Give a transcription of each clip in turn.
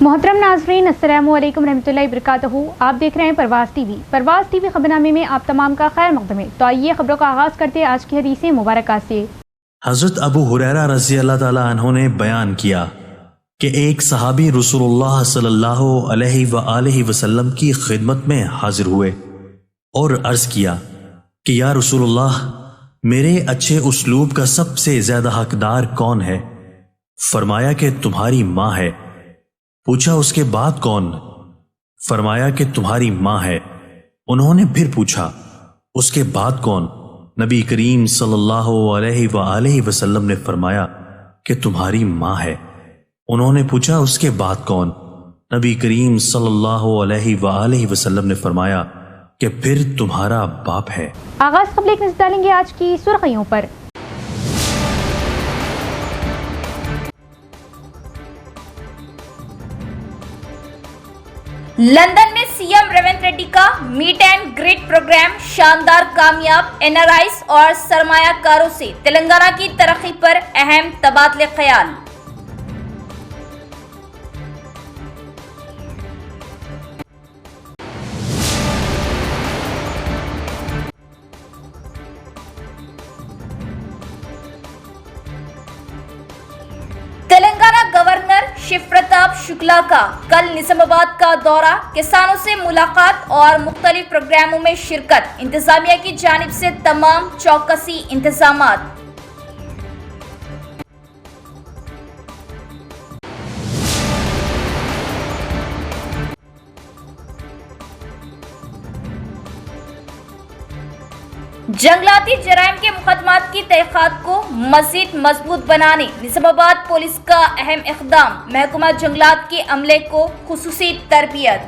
मोहतरम नाजरीन, अस्सलामु अलैकुम रहमतुल्लाहि वबरकातुहू। आप देख रहे हैं परवाज़ टीवी। परवाज़ टीवी खबरनामे में आप तमाम का खैर मक़दम है। तो आइए खबरों का आगाज़ करते हैं आज की हदीस मुबारक से। हज़रत अबू हुरैरा रज़ी अल्लाह ताला अन्हु ने बयान किया कि एक सहाबी रसूलुल्लाह सल्लल्लाहु अलैहि वआलिहि वसल्लम की खिदमत में हाजिर हुए और अर्ज किया कि या रसूलुल्लाह, मेरे अच्छे उसलूब का सबसे ज्यादा हकदार कौन है? फरमाया कि तुम्हारी माँ है। पूछा उसके बाद कौन? फरमाया कि तुम्हारी माँ है। उन्होंने फिर पूछा उसके बाद कौन? नबी करीम सल्लल्लाहु अलैहि वआलिहि वसल्लम ने फरमाया कि तुम्हारी माँ है। उन्होंने पूछा उसके बाद कौन? नबी करीम सल्लल्लाहु अलैहि वआलिहि वसल्लम ने फरमाया कि फिर तुम्हारा बाप है। आगाज कबल एक नजर डालेंगे आज की सुर्खियों पर। लंदन में सीएम रेवंत रेड्डी का मीट एंड ग्रीट प्रोग्राम शानदार कामयाब। एनआरआईज और सरमायाकारों से तेलंगाना की तरक्की पर अहम तबादले ख्याल। तेलंगाना गवर्नर शिव प्रताप शुक्ला का कल निजामाबाद का दौरा, किसानों से मुलाकात और मुख्तलिफ प्रोग्रामों में शिरकत। इंतजामिया की जानिब से तमाम चौकसी इंतजामात। जंगलाती जराइम के मुकदमात की तहकीकात को मजीद मजबूत बनाने निजामाबाद पुलिस का अहम इक़दाम। महकमा जंगलात के अमले को खुसूसी तरबियत।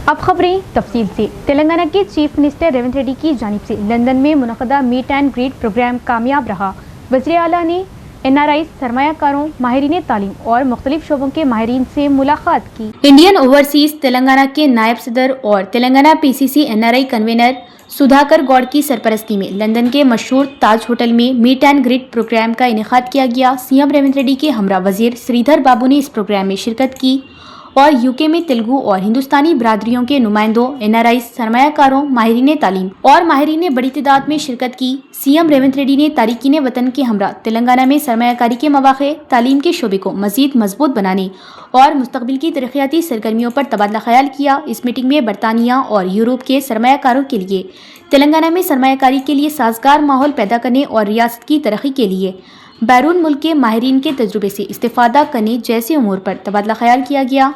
अब खबरें तफसील से। तेलंगाना के चीफ मिनिस्टर रेवंत रेड्डी की जानिब से लंदन में मुनक़दा मीट एंड ग्रीट प्रोग्राम कामयाब रहा। वज़ीर आला ने एनआरआई, सरमायाकारों, माहिरीन तालीम और मुख्तलिफ शोबों के माहिरीन से मुलाकात की। इंडियन ओवरसीज तेलंगाना के नायब सदर और Telangana PCC NRI convener Sudhakar Goud की सरपरस्ती में लंदन के मशहूर ताज होटल में मीट एंड ग्रीट प्रोग्राम का इनेकाद किया गया। सीएम रेवंत रेड्डी के हमरा वजीर श्रीधर बाबू ने इस प्रोग्राम में शिरकत की और यूके में तेलुगु और हिंदुस्तानी बरादरियों के नुमाइंदों, एनआरआई, सरमायाकारों, माहिरीन तालीम और माहिरीन ने बड़ी तादाद में शिरकत की। सीएम रेवंत रेड्डी ने तारिकीन वतन के हमरा तेलंगाना में सरमायाकारी के मौक़े, तालीम के शोबे को मजीद मजबूत बनाने और मुस्तकबिल की तरक्याती सरगर्मियों पर तबादला ख्याल किया। इस मीटिंग में बरतानिया और यूरोप के सरमायाकारों के लिए तेलंगाना में सरमायाकारी के लिए साजगार माहौल पैदा करने और रियासत की तरक्की के लिए बैरून मुल्क के माहिरीन के तजुर्बे से इस्तेफादा करने जैसे उमूर पर तबादला ख्याल किया गया।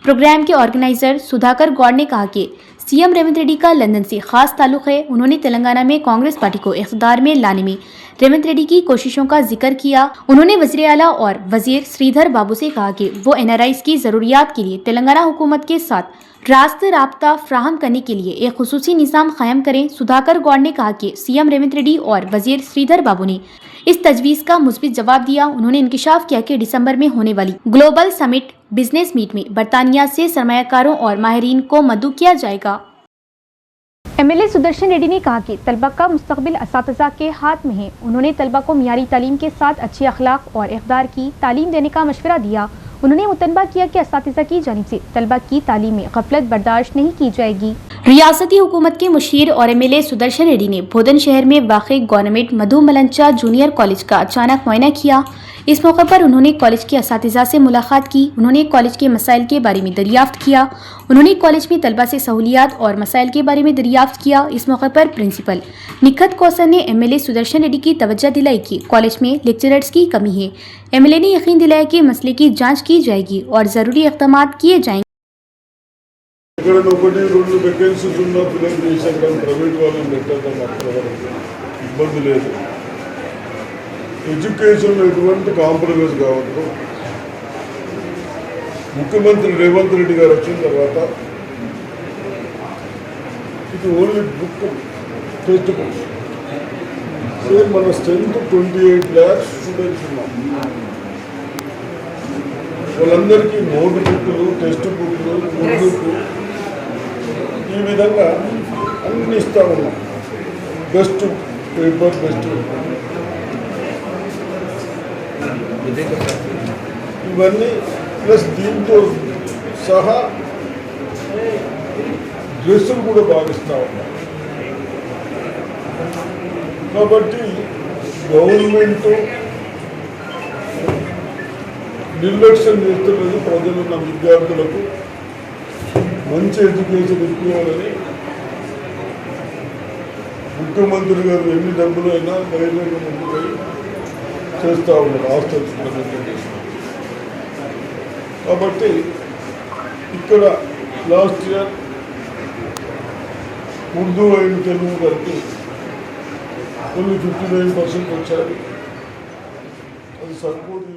प्रोग्राम के ऑर्गेनाइजर सुधाकर गौड़ ने कहा कि सीएम रेवंत रेड्डी का लंदन से खास ताल्लुक है। उन्होंने तेलंगाना में कांग्रेस पार्टी को इख्तिदार में लाने में रेवंत रेड्डी की कोशिशों का जिक्र किया। उन्होंने वज़ीर आला और वजीर श्रीधर बाबू से कहा कि वो एनआरआईज़ की ज़रूरियात के लिए तेलंगाना हुकूमत के साथ रास्ते राब्ता फ्राहम करने के लिए एक खुसूसी निज़ाम कायम करें। सुधाकर गौड़ ने कहा कि सीएम रेवंत रेड्डी और वजीर श्रीधर बाबू ने इस तजवीज़ का मुस्बित जवाब दिया। उन्होंने इंकिशाफ किया कि दिसंबर में होने वाली ग्लोबल समिट बिजनेस मीट में बरतानिया से सरमायाकारों और माहिरीन को मदऊ किया जाएगा। एमएलए सुदर्शन रेड्डी ने कहा कि तलबा का मुस्तकबिल असातिज़ा के हाथ में है। उन्होंने तलबा को मियारी तालीम के साथ अच्छी अखलाक और इक़दार की तालीम देने का मशवरा दिया। उन्होंने मुतनबा किया कि असातिज़ा की जानिब से तलबा की तालीम में गफलत बर्दाश्त नहीं की जाएगी। रियासती हुकूमत के मुशीर और एमएलए सुदर्शन रेड्डी ने बोधन शहर में वाक़ई गवर्नमेंट मधु मलंचा जूनियर कॉलेज का अचानक मुआयना किया। इस मौके पर उन्होंने कॉलेज के असातिज़ा से मुलाकात की। उन्होंने कॉलेज के मसाइल के बारे में दरियाफ्त किया। उन्होंने कॉलेज में तलबा से सहूलियात और मसाइल के बारे में दरियाफ्त किया। इस मौके पर प्रिंसिपल निखत कौसर ने एमएलए सुदर्शन रेड्डी की तवज्जो दिलाई कि कॉलेज में लेक्चरर्स की कमी है। एमएलए ने यकीन दिलाया कि मसले की जाँच की जाएगी और ज़रूरी इक़दाम किए जाएंगे। ఎడ్యుకేషన్ ఎటువంటి కాంప్రమైజ్ కావద్దు. ముఖ్యమంత్రి రేవంత్ రెడ్డి గారు వచ్చిన తర్వాత ఇది only book text books same మన స్ట్రెంత్ 28 lakhs స్టూడెంట్స్ ఉన్నాం. వాళ్ళందరికీ నోట్ బుక్లు, టెక్స్ట్ బుక్లు, ఈ విధంగా అన్ని ఇస్తా ఉన్నాం. బెస్ట్ పేపర్, బెస్ట్ ఇవన్నీ ప్లస్ దీంతో సహా డ్రెస్సులు కూడా భావిస్తూ ఉన్నాం. కాబట్టి గవర్నమెంట్ నిర్లక్ష్యం చేస్తున్నది. ప్రజలు నా విద్యార్థులకు మంచి ఎడ్యుకేషన్ ఇవ్వాలని ముఖ్యమంత్రి గారు ఎన్ని డబ్బులు అయినా ధైర్యంగా ముందుకు చేస్తూ ఉన్నారు హాస్టల్స్ ఇంప్లిమెంటేషన్. కాబట్టి ఇక్కడ last year Urdu and Telugu కలిపి ఓన్లీ 59% వచ్చారు. అది సరిపోదు.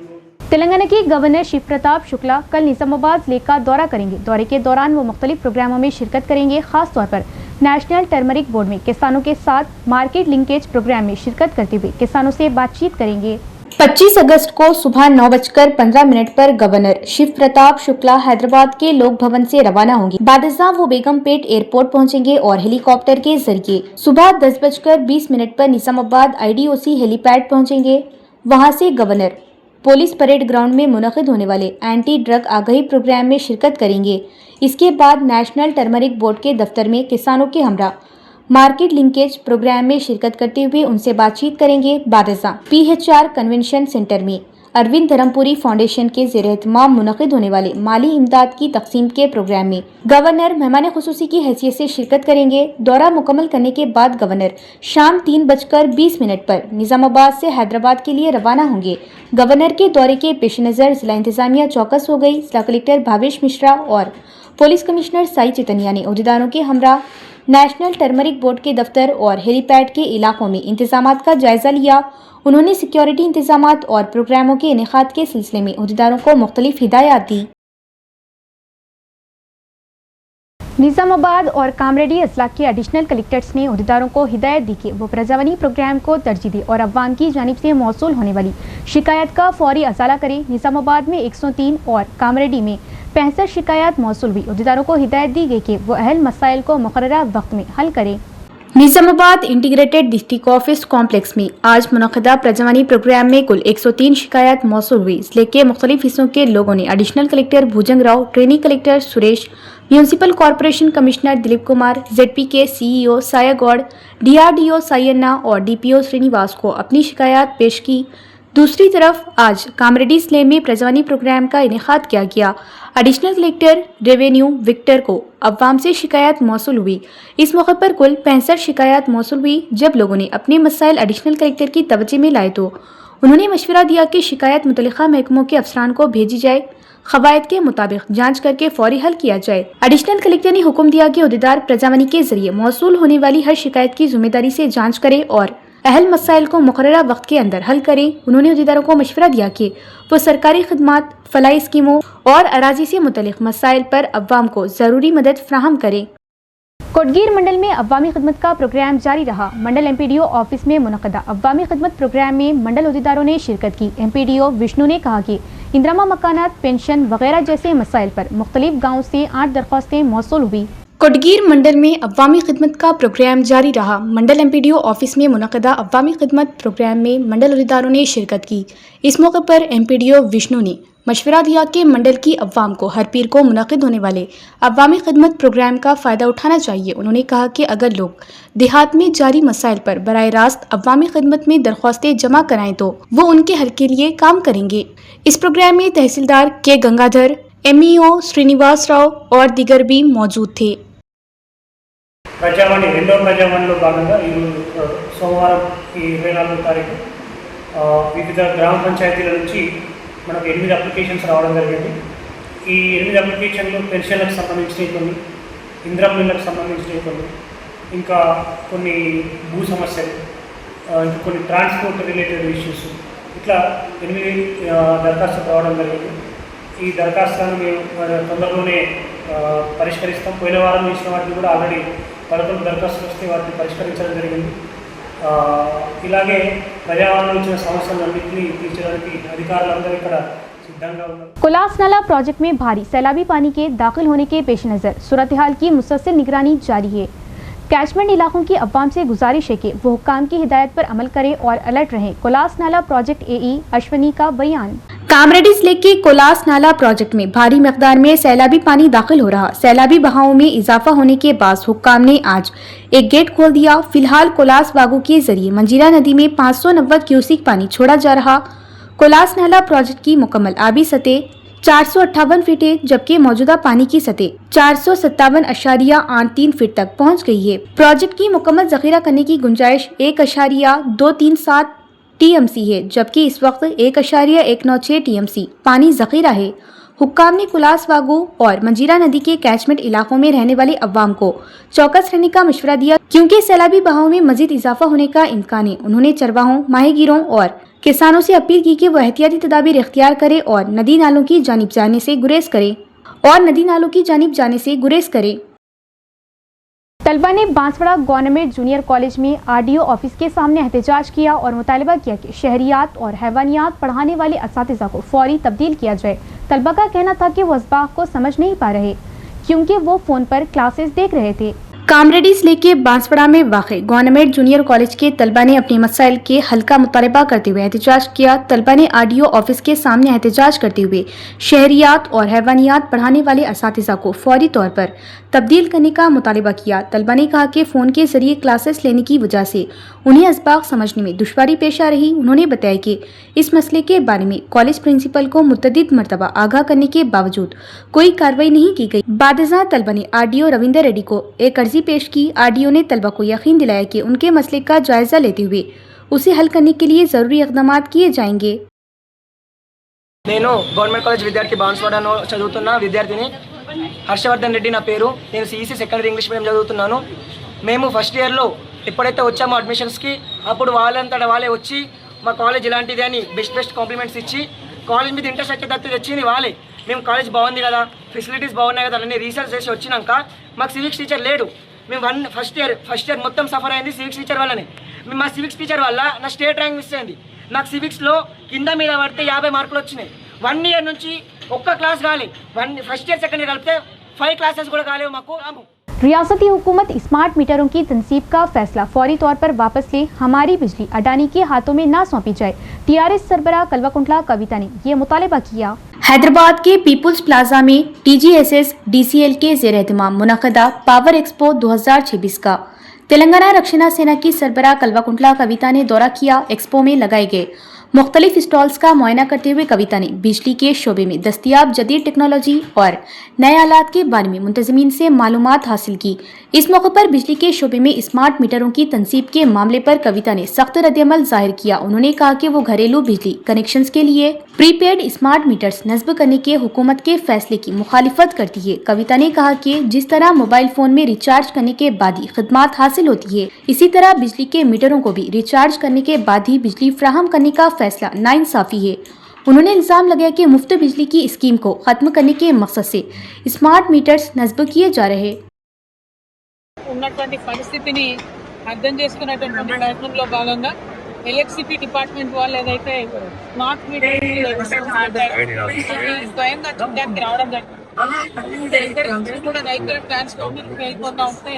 तेलंगाना के गवर्नर शिव प्रताप शुक्ला कल निजामाबाद जिले का दौरा करेंगे। दौरे के दौरान वो मुख्तलिफ प्रोग्रामों में शिरकत करेंगे। खास तौर पर नेशनल टर्मरिक बोर्ड में किसानों के साथ मार्केट लिंकेज प्रोग्राम में शिरकत करते हुए किसानों से बातचीत करेंगे। 25 अगस्त को सुबह 9:15 पर गवर्नर शिव प्रताप शुक्ला हैदराबाद के लोक भवन से रवाना होंगे। बादशाह वो बेगमपेट एयरपोर्ट पहुंचेंगे और हेलीकॉप्टर के जरिए सुबह 10:20 पर निजामाबाद IDOC हेलीपैड पहुंचेंगे। वहां से गवर्नर पुलिस परेड ग्राउंड में मुनक़िद होने वाले एंटी ड्रग आगाही प्रोग्राम में शिरकत करेंगे। इसके बाद नेशनल टर्मरिक बोर्ड के दफ्तर में किसानों के हमरा मार्केट लिंकेज प्रोग्राम में शिरकत करते हुए उनसे बातचीत करेंगे। बादशाह PHR कन्वेंशन सेंटर में अरविंद धर्मपुरी फाउंडेशन के ज़ेर-ए-एहतमाम मुनक़िद होने वाले माली इमदाद की तकसीम के प्रोग्राम में गवर्नर मेहमान खुसूसी की हैसियत से शिरकत करेंगे। दौरा मुकम्मल करने के बाद गवर्नर शाम 3:20 पर निज़ामाबाद से हैदराबाद के लिए रवाना होंगे। गवर्नर के दौरे के पेश नज़र जिला इंतजामिया चौकस हो गई। जिला कलेक्टर भावेश मिश्रा और पुलिस कमिश्नर साई चितनिया ने अहदेदारों के हमरा नेशनल टर्मरिक बोर्ड के दफ्तर और हेलीपैड के इलाकों में इंतजामात का जायजा लिया। उन्होंने सिक्योरिटी इंतजामात और प्रोग्रामों के इनेकाद के सिलसिले में अहदेदारों को मुख्तलिफ हिदायत दी। निजामाबाद और कामरेडी अजला के एडिशनल कलेक्टर्स ने अहदेदारों को हिदायत दी कि वो प्रजावनी प्रोग्राम को तरजीह दी और अवाम की जानिब से मौसूल होने वाली शिकायत का फौरी अजाला करें। निजामाबाद में 103 और कामरेडी में 65 शिकायत मौसूल हुई। अहदेदारों को हिदायत दी गई कि वो अहल मसाइल को मुकर्ररा वक्त में हल करें। Nizamabad integrated district office complex में आज मुनक़दा प्रजावानी प्रोग्राम में कुल 103 शिकायत मौसूल हुई। जिले के मुख्तलिफ हिस्सों के लोगों ने additional collector Bhujang Rao, trainee collector Suresh, municipal corporation commissioner Dilip Kumar, ZP के CEO साया गौड़, DRDO सायन्ना और DPO श्रीनिवास को अपनी शिकायत पेश की। दूसरी तरफ आज कामरेडी जिले में प्रजावानी प्रोग्राम का इनेकाद किया गया। एडिशनल कलेक्टर रेवेन्यू विक्टर को अवाम से शिकायत मौसूल हुई। इस मौके पर कुल 65 शिकायत मौसूल हुई। जब लोगों ने अपने मसाइल एडिशनल कलेक्टर की तवज्जो में लाए तो उन्होंने मशवरा दिया कि शिकायत मुतल्लिका महकमों के अफसरान को भेजी जाए, क़वायद के मुताबिक जांच करके फौरी हल किया जाए। एडिशनल कलेक्टर ने हुक्म दिया कि अहदेदार प्रजावानी के जरिए मौसूल होने वाली हर शिकायत की जिम्मेदारी से जांच करें और अहल मसाइल को मुकर्ररा वक्त के अंदर हल करें। उन्होंने अहदेदारों को मशवरा दिया कि वो सरकारी खिदमात, फलाही स्कीमों और अराजी से मुतल्लिक मसाइल पर अवाम को ज़रूरी मदद फराहम करें। कोटगीर मंडल में अवामी खिदमत का प्रोग्राम जारी रहा। मंडल MPDO ऑफिस में मुनक़दा अवामी खिदमत प्रोग्राम में मंडल अहदेदारों ने शिरकत की। MPDO विष्णु ने कहा कि इंदिरामा मकानात, पेंशन वगैरह जैसे मसाइल पर मुख्तलिफ गाँव से 8 दरख्वास्तें मौसूल हुई। कोटगीर मंडल में अवामी खिदमत का प्रोग्राम जारी रहा। मंडल MPDO ऑफिस में मुनक़दा अवामी खिदमत प्रोग्राम में मंडल अहदेदारों ने शिरकत की। इस मौके पर MPDO विष्णु ने मशवरा दिया कि मंडल की अवाम को हर पीर को मुनक़िद होने वाले अवामी खिदमत प्रोग्राम का फ़ायदा उठाना चाहिए। उन्होंने कहा कि अगर लोग देहात में जारी मसाइल पर बराह रास्त अवामी खिदमत में दरख्वास्तें जमा कराएं तो वो उनके हल के लिए काम करेंगे। इस प्रोग्राम में तहसीलदार के गंगाधर, MEO श्रीनिवास राव और दीगर भी मौजूद थे। ప్రజావాణి రెండో ప్రజావాణిలో భాగంగా ఈ సోమవారం ఈ 24వ తారీఖు వివిధ గ్రామ పంచాయతీల నుంచి మనకు 8 అప్లికేషన్స్ రావడం జరిగింది. ఈ 8 అప్లికేషన్లు పెన్షన్లకు సంబంధించినవి కొన్ని, ఇంద్రమిల్లకు సంబంధించినవి కొన్ని, ఇంకా కొన్ని భూ సమస్యలు, ఇంకా కొన్ని ట్రాన్స్పోర్ట్ రిలేటెడ్ ఇష్యూస్, ఇట్లా 8 దరఖాస్తులు రావడం జరిగింది. ఈ దరఖాస్తులను మేము తొందరలోనే పరిష్కరిస్తాం. పోయిన వారం ఇచ్చిన వాటిని కూడా ఆల్రెడీ 11 దరఖాస్తులు వస్తే వాటిని పరిష్కరించడం జరిగింది. ఇలాగే ప్రజావాణిలో వచ్చిన సమస్యలన్నింటినీ తీర్చడానికి అధికారులందరూ ఇక్కడ सिद्धंगा उन्नाరు। कोलास नाला प्रोजेक्ट में भारी सैलाबी पानी के दाखिल होने के पेश नज़र सूरत हाल की मुसलसल निगरानी जारी है। कैचमेंट इलाकों की अवाम से गुजारिश है कि वो हुक्काम की हिदायत पर अमल करें और अलर्ट रहें। कोलास नाला प्रोजेक्ट एई अश्वनी का बयान। कामरेड्डी जिले के कोलास नाला प्रोजेक्ट में भारी मिकदार में सैलाबी पानी दाखिल हो रहा। सैलाबी बहाव में इजाफा होने के बाद हुक्काम ने आज एक गेट खोल दिया। फिलहाल कोलास बागों के जरिए मंजीरा नदी में 590 क्यूसिक पानी छोड़ा जा रहा। कोलास नाला प्रोजेक्ट की मुकम्मल आबी सतह 458 फीट है, जबकि मौजूदा पानी की सतह 457.83 फीट तक पहुंच गई है। प्रोजेक्ट की मुकम्मल जखीरा करने की गुंजाइश 1.237 TMC है, जबकि इस वक्त 1.196 TMC पानी जखीरा है। हुक्काम ने कोलास बागों और मंजीरा नदी के कैचमेंट इलाकों में रहने वाले अवाम को चौकस रहने का मशवरा दिया, क्योंकि सैलाबी बहाव में मजीद इजाफा होने का इम्कान है। उन्होंने चरवाहों, माहीगीरों और किसानों से अपील की कि वो एहतियाती तदाबीर इख्तियार करें और नदी नालों की जानिब जाने से गुरेज करें। तलबा ने बांसवाड़ा गवर्नमेंट जूनियर कॉलेज में RDO ऑफिस के सामने एहतजाज किया और मुतालबा किया कि शहरियात और हैवानियात पढ़ाने वाले असातिज़ा को फौरी तब्दील किया जाए। तलबा का कहना था कि वो असबाक को समझ नहीं पा रहे क्योंकि वो फ़ोन पर क्लासेस देख रहे थे। कामरेड्डी जिले के बांसवाड़ा में वाक़े गवर्नमेंट जूनियर कॉलेज के तलबा ने अपने मसाइल के हल का मुतालबा करते हुए एहतजाज किया। तलबा ने RDO ऑफिस के सामने एहतजाज करते हुए शहरियात और हैवानियात पढ़ाने वाले असातिज़ा को फौरी तौर पर तब्दील करने का मुतालबा किया। तलबा ने कहा कि फ़ोन के जरिए क्लासेस लेने की वजह से उन्हें असबाक समझने में दुश्वारी पेश आ रही। उन्होंने बताया कि इस मसले के बारे में कॉलेज प्रिंसिपल को मुतअद्दिद मरतबा आगाह करने के बावजूद कोई कार्रवाई नहीं की गई। बादशाह तलबा ने RDO रविंदर रेड्डी को एक अर्जी पेश की। RDO ने तलबा को यकीन दिलाया कि उनके मसले का जायजा लेते हुए उसे हल करने के लिए जरूरी इक़दाम किए जाएंगे। నేను గవర్నమెంట్ కాలేజ్ విద్యార్థి బాన్స్వాడలో చదువుతున్న విద్యార్థిని హర్షవర్ధన్ రెడ్డి నా పేరు. నేను CEC సెకండరీ ఇంగ్లీష్ మీడియం చదువుతున్నాను. మేము ఫస్ట్ ఇయర్లో ఎప్పుడైతే వచ్చామో అడ్మిషన్స్కి అప్పుడు వాళ్ళంతటా వాళ్ళే వచ్చి మా కాలేజ్ ఇలాంటిది అని బెస్ట్ కాంప్లిమెంట్స్ ఇచ్చి కాలేజ్ మీద ఇంట్రెస్ట్ వచ్చే దత్తు తెచ్చింది వాళ్ళే. మేము కాలేజ్ బాగుంది కదా, ఫెసిలిటీస్ బాగున్నాయి కదా అని రీసెర్చ్ చేసి వచ్చినాక మాకు సివిక్స్ టీచర్ లేడు. మేము ఫస్ట్ ఇయర్ మొత్తం సఫర్ అయింది సివిక్స్ టీచర్ వల్లనే. మా సివిక్స్ టీచర్ వల్ల నా స్టేట్ ర్యాంక్ మిస్ అయింది. నాకు సివిక్స్లో కింద మీద పడితే 50 మార్కులు వచ్చినాయి. 1 ఇయర్ నుంచి ఒక్క క్లాస్ కాలే. ఫస్ట్ ఇయర్ సెకండ్ ఇయర్ కలిపితే 5 క్లాसेस కూడా కాలేవు మాకు. रियासती हुकूमत स्मार्ट मीटरों की तनसीब का फैसला फौरी तौर पर वापस ले, हमारी बिजली अडानी के हाथों में ना सौंपी जाए। TRS सरबराह कल्वाकुंटला कविता ने यह मुतालबा किया। हैदराबाद के पीपुल्स प्लाजा में TGSS DCL के ज़ेर एहतमाम मुनक़दा पावर एक्सपो 2026 का तेलंगाना रक्षणा सेना की सरबराह कल्वाकुंटला कविता ने दौरा किया। एक्सपो में लगाए गए मुख्तलिफ स्टॉल्स का मुआयना करते हुए कविता ने बिजली के शोबे में दस्तियाब जदीद टेक्नोलॉजी और नए आलात के बारे में मुंतज़मीन से मालूमात हासिल की। इस मौके पर बिजली के शोबे में स्मार्ट मीटरों की तनसीब के मामले पर कविता ने सख्त रद्दअमल जाहिर किया। उन्होंने कहा कि वो घरेलू बिजली कनेक्शंस के लिए प्रीपेड स्मार्ट मीटर्स नस्ब करने के हुकूमत के फैसले की मुखालिफत करती है। कविता ने कहा कि जिस तरह मोबाइल फोन में रिचार्ज करने के बाद ही खिदमात हासिल होती है, इसी तरह बिजली के मीटरों को भी रिचार्ज करने के बाद ही बिजली फ्राहम करने का फैसला नाइंसाफी है। उन्होंने इल्जाम लगाया कि मुफ्त बिजली की स्कीम को खत्म करने के मकसद से स्मार्ट मीटर्स नस्ब किए जा रहे। ఉన్నటువంటి పరిస్థితిని అర్థం చేసుకునేటటువంటి ప్రయత్నంలో భాగంగా ఎలక్ట్రిసిటీ డిపార్ట్మెంట్ వాళ్ళు ఏదైతే స్మార్ట్ మీటర్ స్వయంగా చూడడానికి రావడం జరిగింది. కూడా రైతుల ట్రాన్స్ఫార్మర్ వెళ్ళిపోతా ఉంటే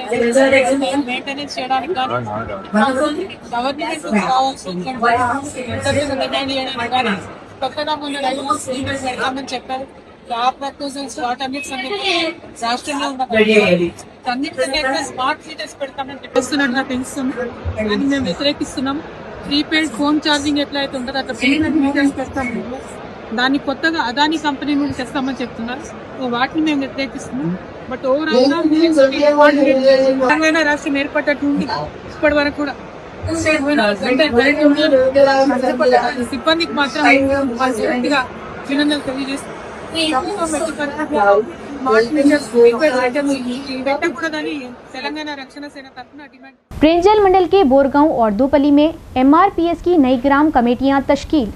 మెయింటెనెన్స్ చేయడానికి కానీ గవర్నమెంట్ కావాల్సిన కానీ కొత్తగా మొన్న రైతులు పెడతామని చెప్పారు. ఆ ప్రపోజల్స్ వాటన్నిటి రాష్ట్రంలో ఉన్న అన్నిటికంటే స్మార్ట్ మీటర్స్ పెడతామని చెప్పేస్తున్నట్టు నాకు తెలుస్తుంది. అని మేము వ్యతిరేకిస్తున్నాం. ప్రీపెయిడ్ ఫోన్ ఛార్జింగ్ ఎట్లా అయితే ఉంటుందో అట్లా ప్రీపెయిడ్ మీటర్స్ పెడతాము. దాన్ని కొత్తగా అదానీ కంపెనీ నుండి తెస్తామని చెప్తున్నారు. వాటిని మేము వ్యతిరేకిస్తున్నాం. బట్ ఓవరాల్ గా రాష్ట్రం ఏర్పడ్డట్టు ఇప్పటి వరకు కూడా సిబ్బందికి మాత్రం అభినందనలు తెలియజేస్తాం. प्रेंजल मंडल के बोरगांव और दोपली में MRPS की नई ग्राम कमेटियां तश्कील।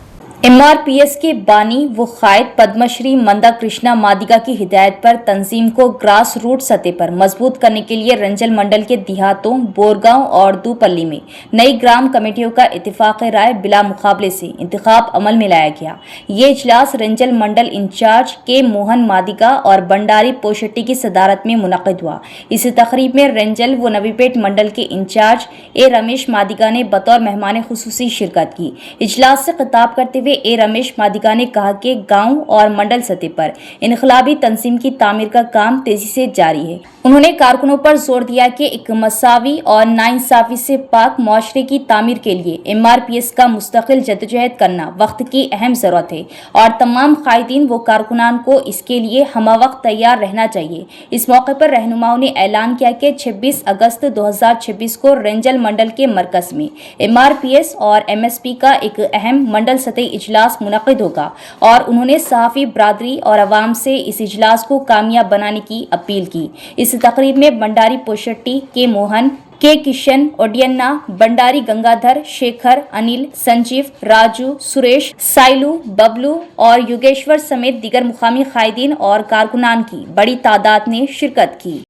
MRPS के बानी व कायद पद्मश्री मंदा कृष्णा मादिगा की हिदायत पर तंजीम को ग्रास रूट सतह पर मजबूत करने के लिए रंजल मंडल के देहातों बोरगांव और दूपल्ली में नई ग्राम कमेटियों का इत्तेफाक राय बिला मुकाबले से इंतखाब अमल में लाया गया। ये इजलास रंजल मंडल इंचार्ज के मोहन मादिगा और भंडारी पोशेट्टी की सदारत में मुनक़िद हुआ। इस तकरीब में रंजल व नवीपेट मंडल के इंचार्ज ए रमेश मादिगा ने बतौर मेहमान खुसूसी शिरकत की। इजलास से खिताब करते हुए ए रमेश मादिगा ने कहा कि गांव और मंडल सतह पर इनकलाबी तंजीम की तामीर का काम तेजी से जारी है। उन्होंने कारकुनों पर जोर दिया कि एक मसावी और नाइंसाफी से पाक मुआशरे की तामीर के लिए MRPS का मुस्तकिल जद्दोजहद करना वक्त की अहम ज़रूरत है और तमाम कायदीन व कारकुनान को इसके लिए हमा वक्त तैयार रहना चाहिए। इस मौके पर रहनुमाओं ने ऐलान किया कि 26 अगस्त 2026 को रंजल मंडल के मरकज में MRPS और MSP का एक अहम मंडल सतही इजलास मुनक़िद होगा और उन्होंने सहाफ़ी बरादरी और अवाम से इस इजलास को कामयाब बनाने की अपील की। इस तकरीब में भंडारी पोशेट्टी के मोहन के किशन ओडियन्ना, भंडारी गंगाधर, शेखर, अनिल, संजीव, राजू, सुरेश, साइलू, बबलू और योगेश्वर समेत दीगर मुकामी कायदीन और कारकुनान की बड़ी तादाद ने शिरकत की।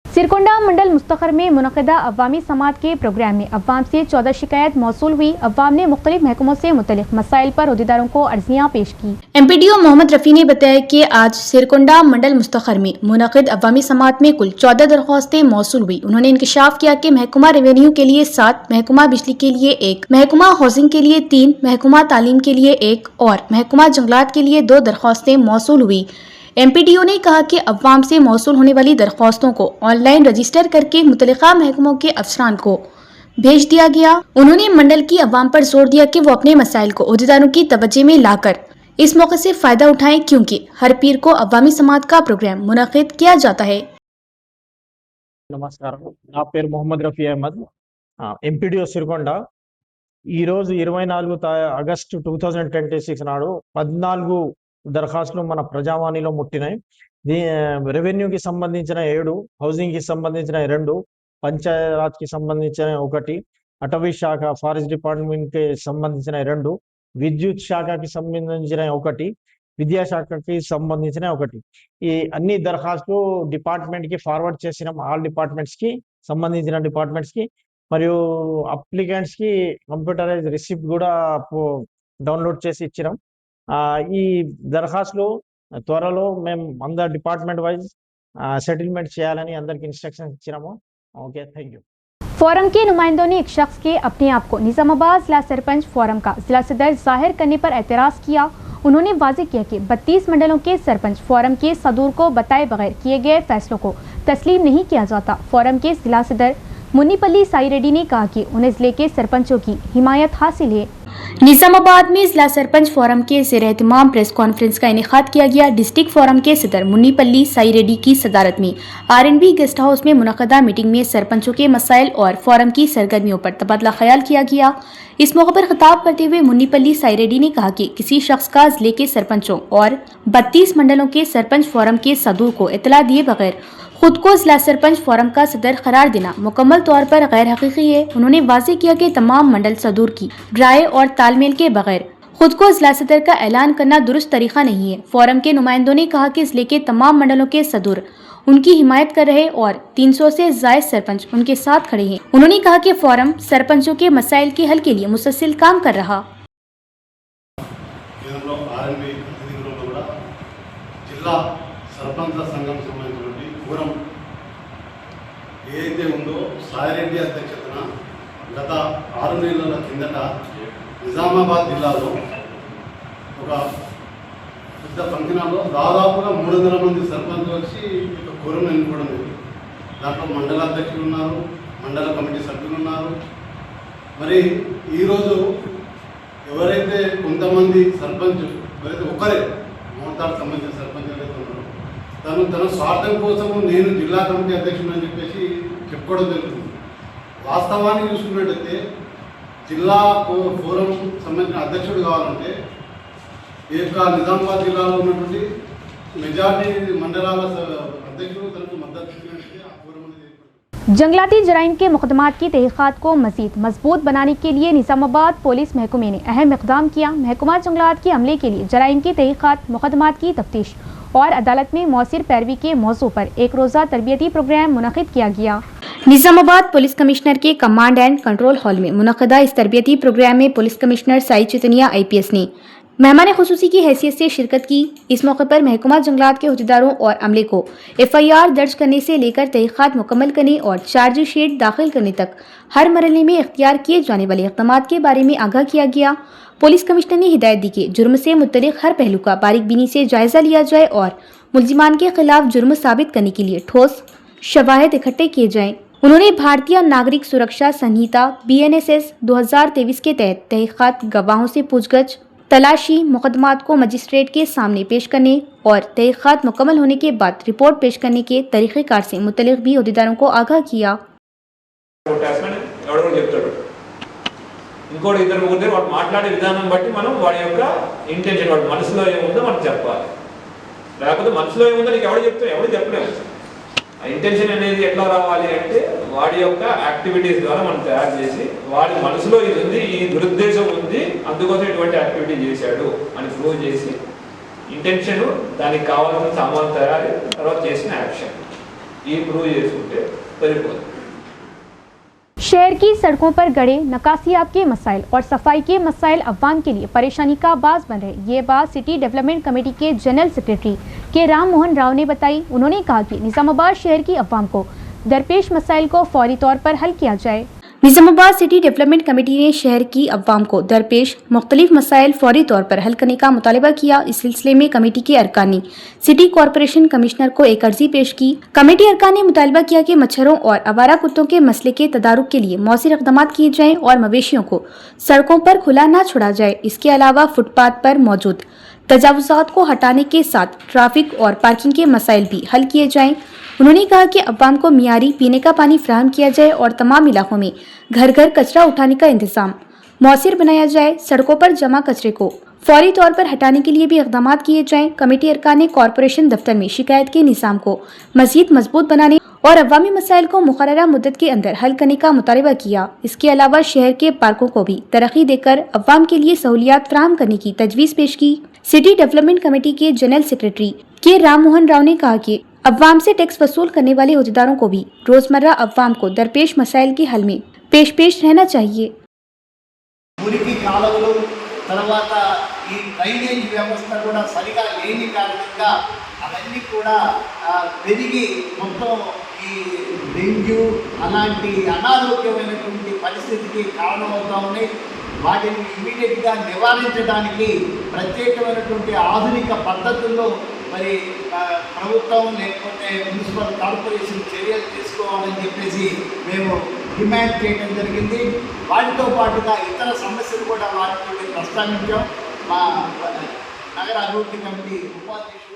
सिरकुंडा मंडल मुस्तखर में मुनक़िदा अवामी समात के प्रोग्राम में अवाम से 14 शिकायत मौसूल हुई। अवाम ने मुख्तलिफ महकमों से मुतल्लिक़ मसाइल पर अहदेदारों को अर्जियाँ पेश की। MPDO मोहम्मद रफ़ी ने बताया कि आज सिरकुंडा मंडल मुस्तखर में मुनक़िद अवामी समात में कुल 14 दरख्वास्तें मौसूल हुई। उन्होंने इंकशाफ किया कि महकमा रेवेन्यू के लिए 7, महकमा बिजली के लिए 1, महकमा हाउसिंग के लिए 3, महकमा तालीम के लिए 1 और महकमा जंगलात के लिए 2 दरख्वास्तें मौसूल हुई। MPDO ने कहा कि अवाम से मौसूल होने वाली दरख्वास्तों को ऑनलाइन रजिस्टर करके मुतल्लिका महकमों के अफसरान को भेज दिया गया। उन्होंने मंडल की अवाम पर जोर दिया कि वो अपने मसाइल को अहदेदारों की तवज्जो में लाकर इस मौके से फायदा उठाएं, क्योंकि हर पीर को अवामी समात का प्रोग्राम मुनक़िद किया जाता है। నమస్కారం, నా పేరు మొహమ్మద్ రఫీ అహ్మద్, MPDO సిరికొండ. ఈరోజు 24 ఆగస్టు 2026 నాడు 14 దరఖాస్తులు మన ప్రజావాణిలో ముట్టినాయి. రెవెన్యూకి సంబంధించిన 7, హౌసింగ్కి సంబంధించిన 2, పంచాయతీరాజ్కి సంబంధించిన 1, అటవీ శాఖ ఫారెస్ట్ డిపార్ట్మెంట్కి సంబంధించిన 2, విద్యుత్ శాఖకి సంబంధించిన 1, విద్యాశాఖకి సంబంధించిన 1. ఈ అన్ని దరఖాస్తులు డిపార్ట్మెంట్కి ఫార్వర్డ్ చేసినాం. ఆల్ డిపార్ట్మెంట్స్కి సంబంధించిన డిపార్ట్మెంట్స్కి మరియు అప్లికెంట్స్కి కంప్యూటరైజ్ రిసిప్ట్ కూడా డౌన్లోడ్ చేసి ఇచ్చినాం. ఈ దరఖాస్తులు త్వరలో మేము అందరు డిపార్ట్మెంట్ వైజ్ సెటిల్మెంట్ చేయాలని అందరికి ఇన్స్ట్రక్షన్స్ ఇచ్చినాము. Okay, thank you. फोरम के नुमाइंदों ने एक शख्स के अपने आप को निजामाबाद जिला सरपंच फोरम का जिला सदर जाहिर करने पर एतराज़ किया। उन्होंने वाज़ेह किया कि 32 मंडलों के सरपंच फोरम के सदूर को बताए बगैर किए गए फैसलों को तस्लीम नहीं किया जाता। फोरम के जिला सदर मुन्नीपल्ली साई रेड्डी ने कहा कि उन्हें जिले के सरपंचों की हिमायत हासिल है। निजामाबाद में जिला सरपंच फोरम के ज़ेर एहतमाम प्रेस कॉन्फ्रेंस का इनेकाद किया गया। डिस्ट्रिक्ट फोरम के सदर मुन्नीपल्ली साई रेड्डी की सदारत में R&B गेस्ट हाउस में मुनक़दा मीटिंग में सरपंचों के मसाइल और फोरम की सरगर्मियों पर तबादला ख्याल किया गया। इस मौके पर खिताब करते हुए मुन्नीपल्ली साई रेड्डी ने कहा कि किसी शख्स का जिले के सरपंचों और 32 मंडलों के सरपंच फोरम के सदूर को इतला दिए बगैर खुद को जिला सरपंच फोरम का सदर करार देना मुकम्मल तौर पर गैर हकीकी है। उन्होंने वाज़ेह किया कि तमाम मंडल सदूर की राय और तालमेल के बगैर खुद को जिला सदर का ऐलान करना दुरुस्त तरीका नहीं है। फोरम के नुमाइंदों ने कहा कि जिले के तमाम मंडलों के सदूर उनकी हिमायत कर रहे और 300 से ज़ायद सरपंच उनके साथ खड़े हैं। उन्होंने कहा कि फोरम सरपंचों के मसाइल के हल के लिए मुसलसल काम कर रहा। ఏదైతే ఉందో సాయిరెడ్డి అధ్యక్షతన గత 6 నెలల కిందట నిజామాబాద్ జిల్లాలో ఒక పెద్ద ఫంక్షన్లో దాదాపుగా 300 మంది సర్పంచులు వచ్చి ఒక కోరం ఎన్నుకోవడం జరిగింది. దాంట్లో మండల అధ్యక్షులు ఉన్నారు, మండల కమిటీ సభ్యులు ఉన్నారు. మరి ఈరోజు ఎవరైతే కొంతమంది సర్పంచ్ ఎవరైతే ఒకరే మోతాడు సంబంధించిన సర్పంచ్ ఎవరైతే ఉన్నారో తన స్వార్థం కోసము నేను జిల్లా కమిటీ అధ్యక్షుడు అని చెప్పేసి చెప్పుకోవడం జరుగుతుంది. వాస్తవాన్ని చూసుకున్నట్టయితే జిల్లా ఫోరం సంబంధించిన అధ్యక్షుడు కావాలంటే ఈ యొక్క నిజామాబాద్ జిల్లాలో ఉన్నటువంటి మెజార్టీ మండలాల అధ్యక్షుడు తనకు మద్దతు ఇచ్చినట్లయితే ఆ ఫోరం అనేది जंगलाती जराइम के मुकदमात की तहकीकात को मज़ीद मजबूत बनाने के लिए निज़ामाबाद पुलिस महकमे ने अहम इक़दाम किया। महकमा जंगलात के अमले के लिए जराइम की तहकीकात, मुकदमात की तफ्तीश और अदालत में मौसिर पैरवी के मौजू पर एक रोज़ा तरबियती प्रोग्राम मुनक़िद किया गया। निज़ामाबाद पुलिस कमिश्नर के कमांड एंड कंट्रोल हॉल में मुनक़दा इस तरबियती प्रोग्राम में पुलिस कमिश्नर साई चितनिया IPS ने मेहमान खुसूसी की हैसियत से शिरकत की। इस मौके पर महकमा जंगलात के अहदेदारों और अमले को FIR दर्ज करने से लेकर तहक़ीक़ात मुकम्मल करने और चार्जशीट दाखिल करने तक हर मरहले में इख्तियार किए जाने वाले इक़दामात के बारे में आगाह किया गया। पुलिस कमिश्नर ने हिदायत दी कि जुर्म से मुतल्लिक़ हर पहलू का बारीक बीनी से जायज़ा लिया जाए और मुल्ज़िमान के खिलाफ जुर्म साबित करने के लिए ठोस शवाहिद इकट्ठे किए जाएँ। उन्होंने भारतीय नागरिक सुरक्षा संहिता BNSS 2023 के तहत तहक़ीक़ात, गवाहों से पूछगछ, तलाशी, मुकदमात को मजिस्ट्रेट के सामने पेश करने और तहक़ीक़ात मुकम्मल होने के बाद रिपोर्ट पेश करने के तरीक़ेकार से मुतल्लिक़ भी अहदेदारों को आगाह किया। ఇంకోటి ఇద్దరు ముగ్గురు వాడు మాట్లాడే విధానం బట్టి మనం వాడి యొక్క ఇంటెన్షన్, వాడి మనసులో ఏముందో మనం చెప్పాలి. లేకపోతే మనసులో ఏముందో నీకు ఎవడు చెప్తావు, ఎవడు చెప్పలేము. ఆ ఇంటెన్షన్ అనేది ఎట్లా రావాలి అంటే వాడి యొక్క యాక్టివిటీస్ ద్వారా మనం తయారు చేసి వాడి మనసులో ఇది ఉంది, ఈ దురుద్దేశం ఉంది, అందుకోసం ఇటువంటి యాక్టివిటీ చేశాడు అని ప్రూవ్ చేసి ఇంటెన్షన్, దానికి కావాల్సిన సామాన్ తయారీ, తర్వాత చేసిన యాక్షన్ ఈ ప్రూవ్ చేసుకుంటే సరిపోతుంది. शहर की सड़कों पर गड़े नकासियाब के मसाइल और सफाई के मसाइल अवाम के लिए परेशानी का बाज़ बन रहे। ये बात सिटी डेवलपमेंट कमेटी के जनरल सेक्रेटरी के राम मोहन राव ने बताई। उन्होंने कहा कि निज़ामाबाद शहर की अवाम को दरपेश मसाइल को फौरी तौर पर हल किया जाए। निज़ामाबाद सिटी डेवलपमेंट कमेटी ने शहर की अवाम को दरपेश मुख्तलिफ मसाइल फौरी तौर पर हल करने का मुतालबा किया। इस सिलसिले में कमेटी के अरकान ने सिटी कॉरपोरेशन कमिश्नर को एक अर्जी पेश की। कमेटी अरकान ने मुतालबा किया कि मच्छरों और आवारा कुत्तों के मसले के तदारुक के लिए मौसिर इक़दामात किए जाएं और मवेशियों को सड़कों पर खुला न छोड़ा जाए। इसके अलावा फुटपाथ पर मौजूद तजावुज़ात को हटाने के साथ ट्रैफिक और पार्किंग के मसाइल भी हल किए जाएं। उन्होंने कहा कि अवाम को मियारी पीने का पानी फराहम किया जाए और तमाम इलाकों में घर घर कचरा उठाने का इंतजाम मौसिर बनाया जाए। सड़कों पर जमा कचरे को फौरी तौर पर हटाने के लिए भी इक़दामात किए जाएं। कमेटी अरकान ने कॉरपोरेशन दफ्तर में शिकायत के निज़ाम को मज़ीद मजबूत बनाने और अवामी मसाइल को मुकर्ररा मुद्दत के अंदर हल करने का मुतालबा किया। इसके अलावा शहर के पार्कों को भी तरक्की देकर अवाम के लिए सहूलियात फराहम करने की तजवीज़ पेश की। सिटी डेवलपमेंट कमेटी के जनरल सेक्रेटरी के राम मोहन राव ने कहा कि अवाम से टैक्स वसूल करने वाले अहदेदारों को भी रोजमर्रा अवाम को दरपेश मसाइल के हल में पेश रहना चाहिए। మురికి కాలువలు తర్వాత ఈ డ్రైనేజ్ వ్యవస్థ కూడా సరిగా లేని కారణంగా అవన్నీ కూడా పెరిగి మొత్తం ఈ డెంగ్యూ అలాంటి అనారోగ్యమైనటువంటి పరిస్థితికి కారణమవుతా ఉన్నాయి. వాటిని ఇమీడియట్గా నివారించడానికి ప్రత్యేకమైనటువంటి ఆధునిక పద్ధతుల్లో మరి ప్రభుత్వం లేకపోతే మున్సిపల్ కార్పొరేషన్ చర్యలు తీసుకోవాలని చెప్పేసి మేము డిమాండ్ చేయడం జరిగింది. వాటితో పాటుగా ఇతర సమస్యలు కూడా వాటితో ప్రస్తావించాం. మా నగర అభివృద్ధి కమిటీ ఉపాధ్యక్షుడు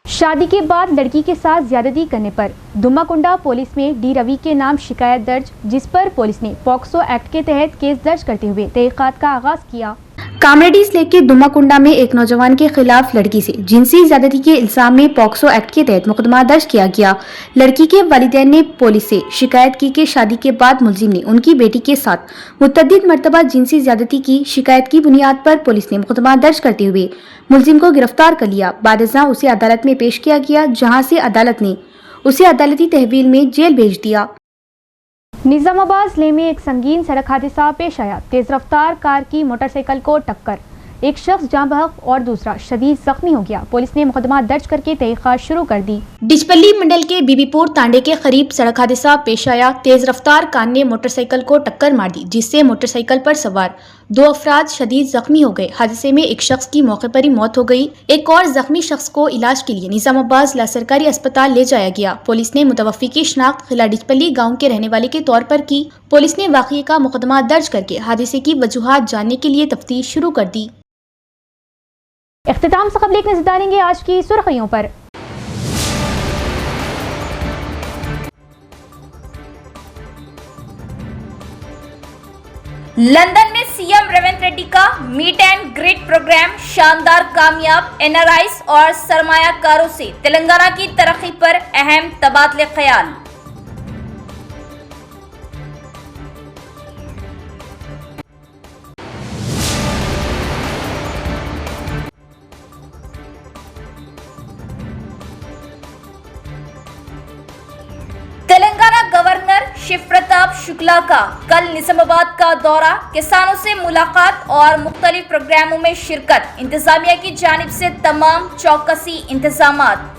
शादी के बाद लड़की के साथ ज्यादती करने पर दुम्माकुंडा पुलिस में डी रवि के नाम शिकायत दर्ज, जिस पर पुलिस ने पॉक्सो एक्ट के तहत केस दर्ज करते हुए तहकीकात का आगाज किया। कामरेडी से लेकर दुम्माकुंडा में एक नौजवान के खिलाफ लड़की से जिनसी ज्यादती के इल्जाम में पॉक्सो एक्ट के तहत मुकदमा दर्ज किया गया। लड़की के वालिदैन ने पुलिस से शिकायत की कि शादी के बाद मुलजिम ने उनकी बेटी के साथ मुतअद्दिद मरतबा जिनसी ज्यादती की। शिकायत की बुनियाद पर पुलिस ने मुकदमा दर्ज करते हुए मुलजिम को गिरफ्तार कर लिया। बादशाह उसे अदालत में पेश किया गया, जहां से अदालत ने उसे अदालती तहवील में जेल भेज दिया। निज़ामाबाद जिले में एक संगीन सड़क हादसा पेश आया। तेज रफ्तार कार की मोटरसाइकिल को टक्कर, एक शख्स जाँ बहक और दूसरा शदीद जख्मी हो गया। पुलिस ने मुकदमा दर्ज करके तहकीकात शुरू कर दी। डिचपल्ली मंडल के बीबीपुर तांडे के करीब सड़क हादसा पेश आया। तेज रफ्तार कार ने मोटरसाइकिल को टक्कर मार दी, जिससे मोटरसाइकिल पर सवार 2 अफराद शदीद जख्मी हो गए। हादसे में एक शख्स की मौके पर ही मौत हो गई। एक और जख्मी शख्स को इलाज के लिए निजामाबाद जिला सरकारी अस्पताल ले जाया गया। पुलिस ने मुतवफ़्फ़ी की शिनाख्त खिला डिचपल्ली गाँव के रहने वाले के तौर पर की। पुलिस ने वाक़ये का मुकदमा दर्ज करके हादसे की वजूहात जानने के लिए तफ्तीश शुरू कर दी। इख्तिताम से क़ब्ल एक नज़र डालेंगे आज की सुर्खियों पर। लंदन में सीएम रेवंत रेड्डी का मीट एंड ग्रीट प्रोग्राम शानदार कामयाब। एनआरआईज और सरमायाकारों से तेलंगाना की तरक्की पर अहम तबादले ख्याल। शिव प्रताप शुक्ला का कल निजामाबाद का दौरा, किसानों से मुलाकात और मुख्तलिफ प्रोग्रामों में शिरकत, इंतजामिया की जानिब से तमाम चौकसी इंतजामात।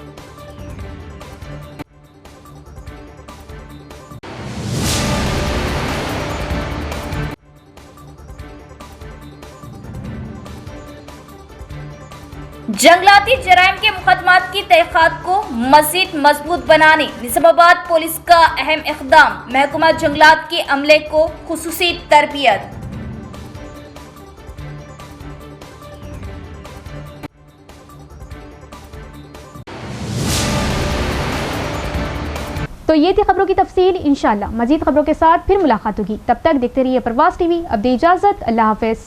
जंगलाती जराइम के मुकदमात की तहकीकात को मजीद मजबूत बनाने निजामाबाद पुलिस का अहम इक़दाम, महकमा जंगलात के अमले को खुसूसी तरबियत। तो ये थी खबरों की तफसील। इंशाअल्लाह मजीद खबरों के साथ फिर मुलाकात होगी। तब तक देखते रहिए प्रवास टीवी। अब दे इजाजत, अल्लाह हाफिज।